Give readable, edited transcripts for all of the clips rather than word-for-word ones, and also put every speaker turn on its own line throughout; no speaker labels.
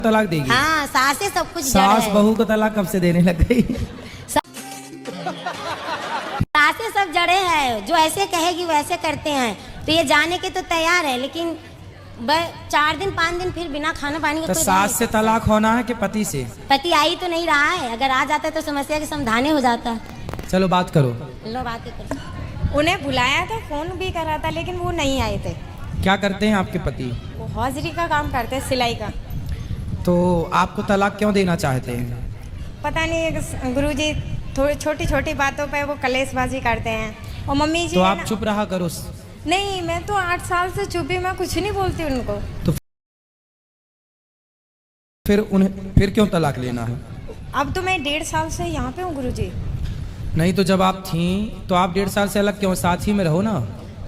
तलाक देगी?
हाँ, सास से सब कुछ जड़
सास
है।
बहू को तलाक कब से देने लग गई?
सासे सब जड़े हैं, जो ऐसे कहेगी वैसे करते हैं। तो ये जाने के तो तैयार है, लेकिन 4 दिन 5 दिन फिर बिना खाना पानी
तो
का कोई
सास से तलाक होना है कि पति से?
पति आई तो नहीं रहा है, अगर आ जाता तो समस्या के समाधान हो जाता।
चलो बात करो।
लो बात करो।
उन्हें बुलाया था, फोन भी करा था, लेकिन वो नहीं आए थे।
क्या करते हैं आपके पति?
वो हौजरी का काम करते हैं, सिलाई का।
तो आपको तलाक क्यों देना चाहते हैं?
पता नहीं गुरुजी, थोड़ी छोटी छोटी बातों पे वो कलेशबाजी करते हैं। और मम्मी जी
तो
है
आप
ना-
चुप रहा करो।
नहीं, मैं तो 8 साल से चुप ही, मैं कुछ नहीं बोलती उनको।
तो फिर क्यों तलाक लेना है?
अब तो मैं 1.5 साल से यहाँ पे हूँ गुरुजी।
नहीं तो जब आप थी तो आप 1.5 साल से अलग क्यों? साथ ही में रहो ना।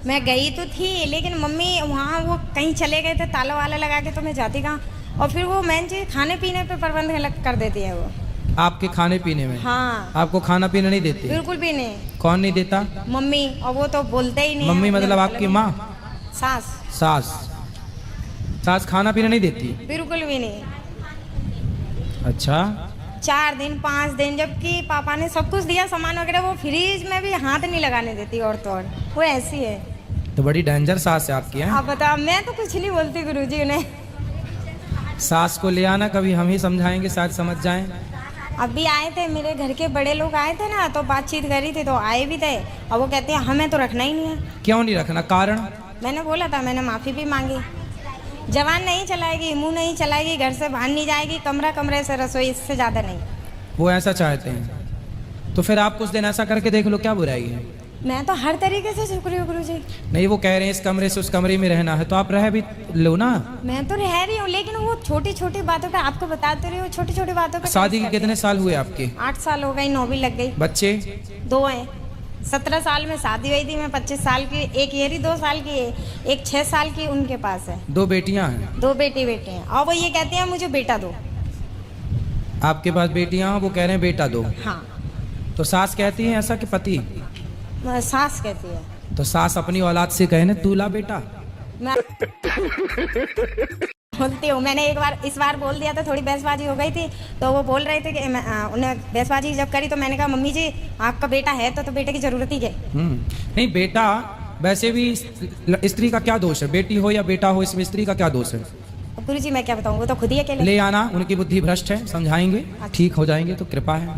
मैं गई तो थी, लेकिन मम्मी वहाँ वो कहीं चले गए थे, ताला वाला लगा के, तो मैं जाती कहाँ। और फिर वो मेन चीज खाने पीने पे प्रबंध कर देती है वो।
आपके खाने पीने में?
हाँ,
आपको खाना पीना नहीं देती?
बिल्कुल भी नहीं।
कौन नहीं देता?
मम्मी, और वो तो बोलते ही नहीं।
मम्मी
है,
मतलब आपकी माँ?
सास।
सास। सास खाना पीना नहीं देती?
बिल्कुल भी नहीं।
अच्छा।
4 दिन 5 दिन, जबकि पापा ने सब कुछ दिया, सामान वगैरह, वो फ्रिज में भी हाथ नहीं लगाने देती। और तो और वो ऐसी है।
तो बड़ी डेंजर सास है आपकी। हैं?
आप बताओ, मैं तो कुछ नहीं बोलती गुरुजी उन्हें।
सास को ले आना, कभी हम ही समझाएंगे, शायद समझ जाएं।
अभी आए थे, मेरे घर के बड़े लोग आए थे ना, तो बातचीत करी थी, तो आए भी थे। और वो कहते हैं हमें तो रखना ही नहीं है।
क्यों नहीं रखना? कारण?
मैंने बोला था, मैंने माफ़ी भी मांगी। जवान नहीं चलाएगी, मुंह नहीं चलाएगी, घर से बाहर नहीं जाएगी, कमरे से रसोई, इससे ज़्यादा नहीं।
वो ऐसा चाहते हैं तो फिर आप कुछ दिन ऐसा करके देख लो, क्या बुराई है?
मैं तो हर तरीके से शुक्रिया गुरुजी।
नहीं, वो कह रहे हैं इस कमरे से उस कमरे में रहना है, तो आप रह भी लो ना।
मैं तो रह रही हूँ, लेकिन वो छोटी छोटी बातों पे, आपको बताते रही हूँ, छोटी छोटी बातों पे।
शादी के कितने साल हुए आपके?
8 साल हो गई, 9 भी लग गई।
बच्चे?
2 हैं। 17 साल में शादी हुई थी, मैं 25 साल की। एक येरी 2 साल की है, एक 6 साल की उनके पास है।
2 बेटियां हैं?
2 बेटे हैं, और वो ये कहते हैं मुझे बेटा दो।
आपके पास बेटियां हैं, वो कह रहे हैं बेटा दो।
हाँ,
तो सास कहती है ऐसा कि पति?
सास कहती है।
तो सास अपनी औलाद से कहे ना, तू ला बेटा।
मैं बोलती हूँ, मैंने एक बार इस बार बोल दिया था, थोड़ी बहसबाजी हो गई थी, तो वो बोल रहे थे कि उन्हें बहसबाजी जब करी, तो मैंने कहा मम्मी जी आपका बेटा है तो बेटे की जरूरत ही है।
नहीं, बेटा वैसे भी स्त्री का क्या दोष है? बेटी हो या बेटा हो, इसमें स्त्री का क्या दोष है?
गुरु जी मैं क्या बताऊँ, वो तो खुद ही अकेले।
ले आना, उनकी बुद्धि भ्रष्ट है, समझाएंगे, ठीक हो जाएंगे, तो कृपा है।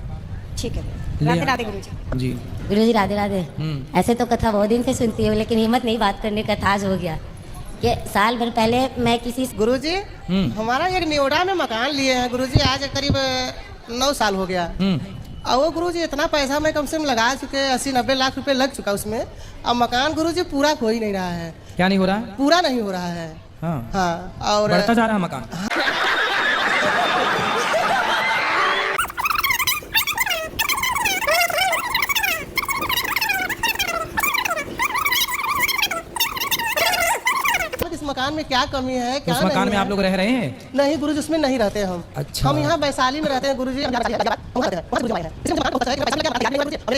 ठीक है,
ले
राधे
आ-
राधे गुरु जी।
जी।
गुरुजी राधे राधे। ऐसे तो कथा बहुत दिन से सुनती हूँ, लेकिन हिम्मत नहीं बात करने का, था आज हो गया कि साल भर पहले मैं किसी
गुरुजी, हमारा एक नियोडा में मकान लिए हैं गुरुजी, आज करीब 9 साल हो गया। और वो गुरुजी इतना पैसा मैं कम से कम लगा चुके, 80-90 लाख रुपए लग चुका उसमें। अब मकान गुरुजी पूरा हो ही नहीं रहा है।
क्या नहीं हो रहा है?
पूरा नहीं हो रहा है।
हाँ,
हाँ, और
बढ़ता जा रहा है मकान।
इस मकान में क्या कमी है, क्या
उस मकान
नहीं
में
है?
आप लोग रह रहे हैं?
नहीं गुरुजी, उसमें नहीं रहते हम।
अच्छा।
हम यहाँ वैशाली में रहते हैं गुरुजी।
उस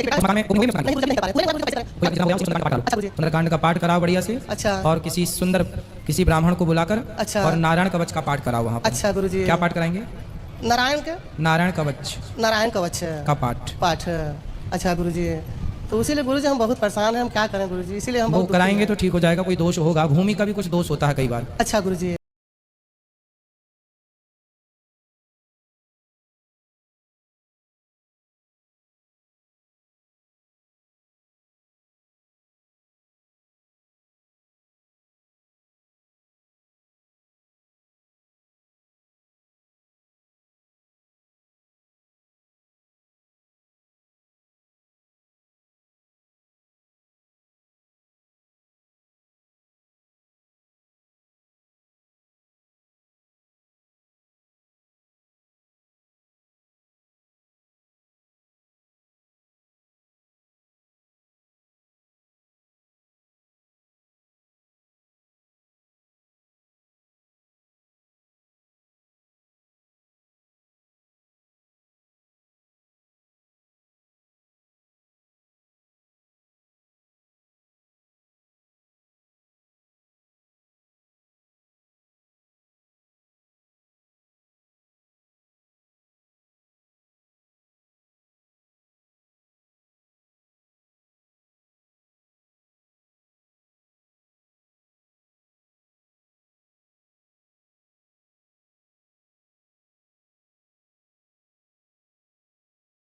मकान में कोई सुंदरकांड का पाठ कराओ बढ़िया से।
अच्छा।
और किसी ब्राह्मण को बुलाकर
अच्छा।
और नारायण कवच का पाठ कराओ वहाँ पर।
अच्छा गुरुजी।
क्या पाठ कराएंगे?
नारायण के?
नारायण कवच
नारायण कवच
का पाठ।
पाठ। अच्छा गुरुजी, तो इसीलिए गुरुजी हम बहुत परेशान हैं, हम क्या करें गुरुजी, इसीलिए हम
वो
बहुत दुखी
कराएंगे
हैं।
तो ठीक हो जाएगा। कोई दोष होगा, भूमि का भी कुछ दोष होता है कई बार।
अच्छा गुरुजी।